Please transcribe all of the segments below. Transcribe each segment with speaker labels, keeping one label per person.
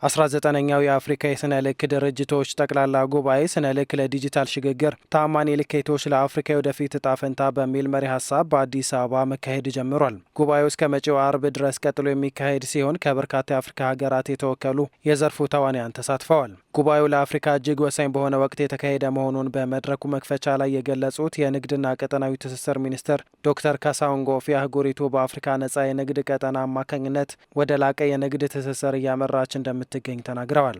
Speaker 1: 19ኛው የአፍሪካ የስነ ልክ ድርጅቶች ጠቅላላ ጉባኤ ስነ ልክ ለዲጂታል ሽግግር ታማኒ ልኬቶች ለአፍሪካ ወደፊት እጣ ፈንታ በሚል መሪ ሀሳብ በአዲስ አበባ መካሄድ ጀምሯል። ጉባኤው እስከ መጪው አርብ ድረስ ቀጥሎ የሚካሄድ ሲሆን ከበርካታ የአፍሪካ ሀገራት የተወከሉ የዘርፉ ተዋንያን ተሳትፈዋል። ጉባኤው ለአፍሪካ እጅግ ወሳኝ በሆነ ወቅት የተካሄደ መሆኑን በመድረኩ መክፈቻ ላይ የገለጹት የንግድና ቀጠናዊ ትስስር ሚኒስትር ዶክተር ካሳሁን ጎፌ አህጉሪቱ በአፍሪካ ነጻ የንግድ ቀጠና አማካኝነት ወደ ላቀ የንግድ ትስስር እያመራች እንደምትገኝ ተናግረዋል።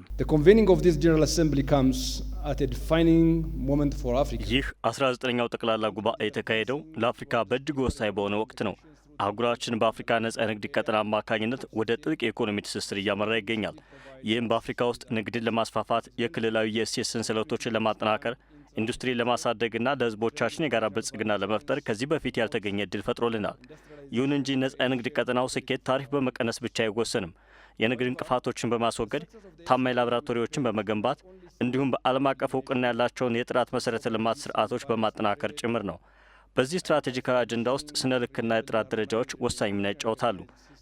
Speaker 2: ይህ 19ኛው ጠቅላላ ጉባኤ የተካሄደው ለአፍሪካ በእጅግ ወሳኝ በሆነ ወቅት ነው። አህጉራችን በአፍሪካ ነጻ የንግድ ቀጠና አማካኝነት ወደ ጥልቅ የኢኮኖሚ ትስስር እያመራ ይገኛል። ይህም በአፍሪካ ውስጥ ንግድን ለማስፋፋት፣ የክልላዊ የእሴት ሰንሰለቶችን ለማጠናከር፣ ኢንዱስትሪ ለማሳደግና ለሕዝቦቻችን የጋራ ብልጽግና ለመፍጠር ከዚህ በፊት ያልተገኘ እድል ፈጥሮልናል። ይሁን እንጂ ነጻ የንግድ ቀጠናው ስኬት ታሪፍ በመቀነስ ብቻ አይወሰንም። የንግድ እንቅፋቶችን በማስወገድ ታማኝ ላቦራቶሪዎችን በመገንባት እንዲሁም በዓለም አቀፍ እውቅና ያላቸውን የጥራት መሰረተ ልማት ስርዓቶች በማጠናከር ጭምር ነው። በዚህ ስትራቴጂካዊ አጀንዳ ውስጥ ስነ ልክና የጥራት ደረጃዎች ወሳኝ ሚና ይጫወታሉ።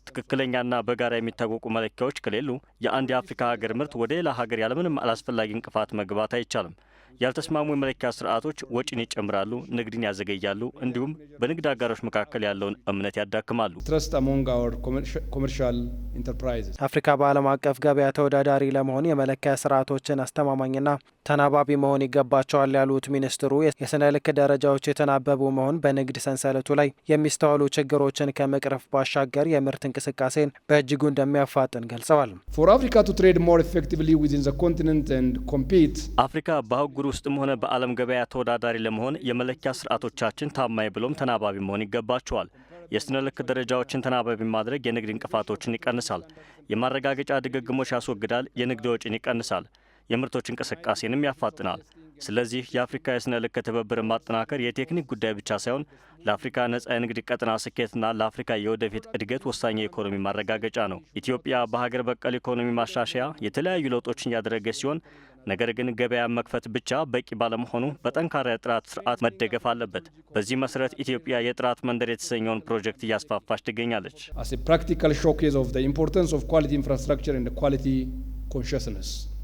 Speaker 2: ትክክለኛና በጋራ የሚታወቁ መለኪያዎች ከሌሉ የአንድ የአፍሪካ ሀገር ምርት ወደ ሌላ ሀገር ያለምንም አላስፈላጊ እንቅፋት መግባት አይቻልም። ያልተስማሙ የመለኪያ ስርዓቶች ወጪን ይጨምራሉ፣ ንግድን ያዘገያሉ፣ እንዲሁም በንግድ አጋሮች መካከል ያለውን እምነት ያዳክማሉ።
Speaker 1: አፍሪካ በዓለም አቀፍ ገበያ ተወዳዳሪ ለመሆን የመለኪያ ስርዓቶችን አስተማማኝና ተናባቢ መሆን ይገባቸዋል ያሉት ሚኒስትሩ የስነ ልክ ደረጃዎች የተናበቡ መሆን በንግድ ሰንሰለቱ ላይ የሚስተዋሉ ችግሮችን ከመቅረፍ ባሻገር የምርት እንቅስቃሴን በእጅጉ እንደሚያፋጥን ገልጸዋል።
Speaker 2: አፍሪካ በአህጉር ውስጥም ሆነ በዓለም ገበያ ተወዳዳሪ ለመሆን የመለኪያ ስርዓቶቻችን ታማኝ ብሎም ተናባቢ መሆን ይገባቸዋል። የስነ ልክ ደረጃዎችን ተናባቢ ማድረግ የንግድ እንቅፋቶችን ይቀንሳል፣ የማረጋገጫ ድግግሞች ያስወግዳል፣ የንግድ ወጪን ይቀንሳል፣ የምርቶች እንቅስቃሴንም ያፋጥናል። ስለዚህ የአፍሪካ የስነ ልክ ትብብርን ማጠናከር የቴክኒክ ጉዳይ ብቻ ሳይሆን ለአፍሪካ ነጻ የንግድ ቀጠና ስኬትና ለአፍሪካ የወደፊት እድገት ወሳኝ የኢኮኖሚ ማረጋገጫ ነው። ኢትዮጵያ በሀገር በቀል ኢኮኖሚ ማሻሻያ የተለያዩ ለውጦችን ያደረገች ሲሆን ነገር ግን ገበያ መክፈት ብቻ በቂ ባለመሆኑ በጠንካራ የጥራት ስርዓት መደገፍ አለበት። በዚህ መሰረት ኢትዮጵያ የጥራት መንደር የተሰኘውን ፕሮጀክት እያስፋፋች ትገኛለች።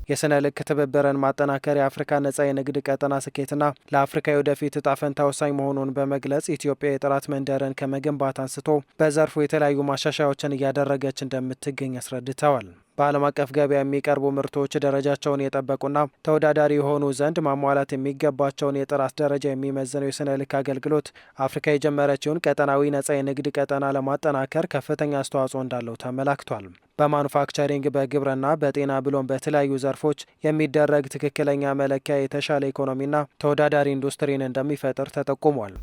Speaker 1: የስነ ልክ ትብብርን ማጠናከር የአፍሪካ ነጻ የንግድ ቀጠና ስኬትና ለአፍሪካ የወደፊት እጣ ፈንታ ወሳኝ መሆኑን በመግለጽ ኢትዮጵያ የጥራት መንደርን ከመገንባት አንስቶ በዘርፉ የተለያዩ ማሻሻያዎችን እያደረገች እንደምትገኝ አስረድተዋል። በዓለም አቀፍ ገበያ የሚቀርቡ ምርቶች ደረጃቸውን የጠበቁና ተወዳዳሪ የሆኑ ዘንድ ማሟላት የሚገባቸውን የጥራት ደረጃ የሚመዝነው የስነ ልክ አገልግሎት አፍሪካ የጀመረችውን ቀጠናዊ ነጻ የንግድ ቀጠና ለማጠናከር ከፍተኛ አስተዋጽኦ እንዳለው ተመላክቷል። በማኑፋክቸሪንግ፣ በግብርና፣ በጤና ብሎም በተለያዩ ዘርፎች የሚደረግ ትክክለኛ መለኪያ የተሻለ ኢኮኖሚና ተወዳዳሪ ኢንዱስትሪን እንደሚፈጥር ተጠቁሟል።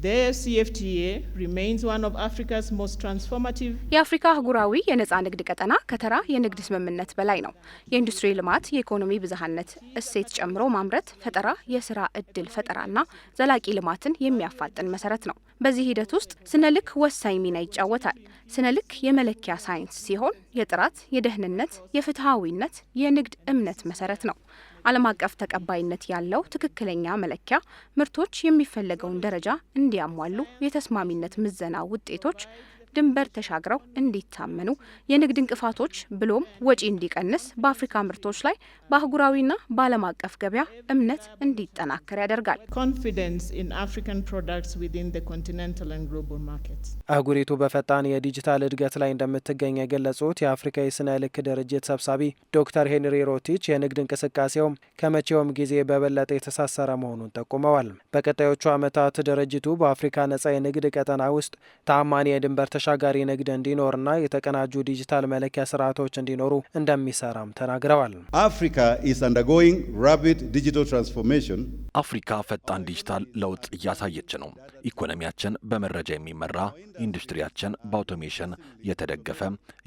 Speaker 3: የአፍሪካ አህጉራዊ የነጻ ንግድ ቀጠና ከተራ የንግድ ስምምነት በላይ ነው። የኢንዱስትሪ ልማት፣ የኢኮኖሚ ብዝሃነት፣ እሴት ጨምሮ ማምረት፣ ፈጠራ፣ የስራ እድል ፈጠራና ዘላቂ ልማትን የሚያፋጥን መሰረት ነው። በዚህ ሂደት ውስጥ ስነ ልክ ወሳኝ ሚና ይጫወታል። ስነ ልክ የመለኪያ ሳይንስ ሲሆን የጥራት፣ የደህንነት፣ የፍትሐዊነት፣ የንግድ እምነት መሰረት ነው። ዓለም አቀፍ ተቀባይነት ያለው ትክክለኛ መለኪያ ምርቶች የሚፈለገውን ደረጃ እንዲያሟሉ፣ የተስማሚነት ምዘና ውጤቶች ድንበር ተሻግረው እንዲታመኑ፣ የንግድ እንቅፋቶች ብሎም ወጪ እንዲቀንስ፣ በአፍሪካ ምርቶች ላይ በአህጉራዊና በዓለም አቀፍ ገበያ እምነት እንዲጠናከር ያደርጋል።
Speaker 1: አህጉሪቱ በፈጣን የዲጂታል እድገት ላይ እንደምትገኝ የገለጹት የአፍሪካ የስነ ልክ ድርጅት ሰብሳቢ ዶክተር ሄንሪ ሮቲች የንግድ እንቅስቃሴውም ከመቼውም ጊዜ በበለጠ የተሳሰረ መሆኑን ጠቁመዋል። በቀጣዮቹ ዓመታት ድርጅቱ በአፍሪካ ነጻ የንግድ ቀጠና ውስጥ ተአማኒ የድንበር ተሻጋሪ ንግድ እንዲኖርና የተቀናጁ ዲጂታል መለኪያ ስርዓቶች እንዲኖሩ እንደሚሰራም ተናግረዋል።
Speaker 4: አፍሪካ ፈጣን ዲጂታል ለውጥ እያሳየች ነው። ኢኮኖሚያችን በመረጃ የሚመራ፣ ኢንዱስትሪያችን በአውቶሜሽን የተደገፈ፣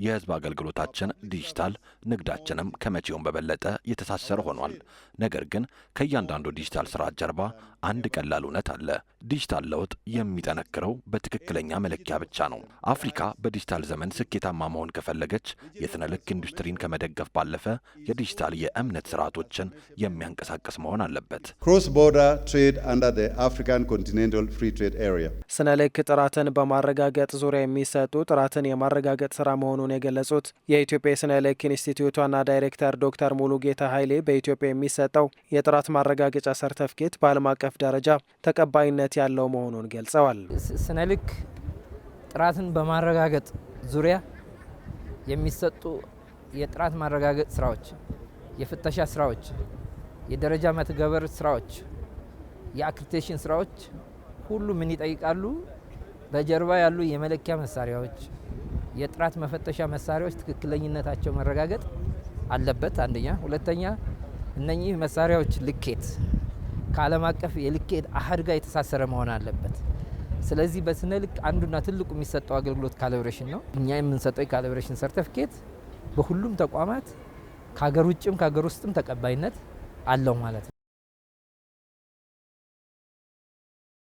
Speaker 4: የህዝብ አገልግሎታችን ዲጂታል፣ ንግዳችንም ከመቼውም በበለጠ የተሳሰረ ሆኗል። ነገር ግን ከእያንዳንዱ ዲጂታል ስርዓት ጀርባ አንድ ቀላል እውነት አለ። ዲጂታል ለውጥ የሚጠነክረው በትክክለኛ መለኪያ ብቻ ነው። አፍሪካ በዲጂታል ዘመን ስኬታማ መሆን ከፈለገች የስነ ልክ ኢንዱስትሪን ከመደገፍ ባለፈ የዲጂታል የእምነት ስርዓቶችን የሚያንቀሳቅስ መሆን አለበት።
Speaker 5: Cross border trade under the African Continental Free Trade Area
Speaker 1: ስነ ልክ ጥራትን በማረጋገጥ ዙሪያ የሚሰጡ ጥራትን የማረጋገጥ ስራ መሆኑን የገለጹት የኢትዮጵያ የስነ ልክ ኢንስቲትዩት ዋና ዳይሬክተር ዶክተር ሙሉጌታ ኃይሌ በኢትዮጵያ የሚሰጠው የጥራት ማረጋገጫ ሰርተፍኬት በዓለም አቀፍ ደረጃ ተቀባይነት ያለው መሆኑን ገልጸዋል።
Speaker 6: ስነ ልክ ጥራትን በማረጋገጥ ዙሪያ የሚሰጡ የጥራት ማረጋገጥ ስራዎች፣ የፍተሻ ስራዎች፣ የደረጃ መተግበር ስራዎች፣ የአክሪዲቴሽን ስራዎች ሁሉ ምን ይጠይቃሉ? በጀርባ ያሉ የመለኪያ መሳሪያዎች፣ የጥራት መፈተሻ መሳሪያዎች ትክክለኝነታቸው መረጋገጥ አለበት። አንደኛ። ሁለተኛ እነኚህ መሳሪያዎች ልኬት ከዓለም አቀፍ የልኬት አሃድ ጋር የተሳሰረ መሆን አለበት። ስለዚህ በስነ ልክ አንዱና ትልቁ የሚሰጠው አገልግሎት ካሊብሬሽን ነው። እኛ የምንሰጠው የካሊብሬሽን ሰርቲፊኬት በሁሉም ተቋማት ከሀገር ውጭም ከሀገር ውስጥም ተቀባይነት አለው ማለት ነው።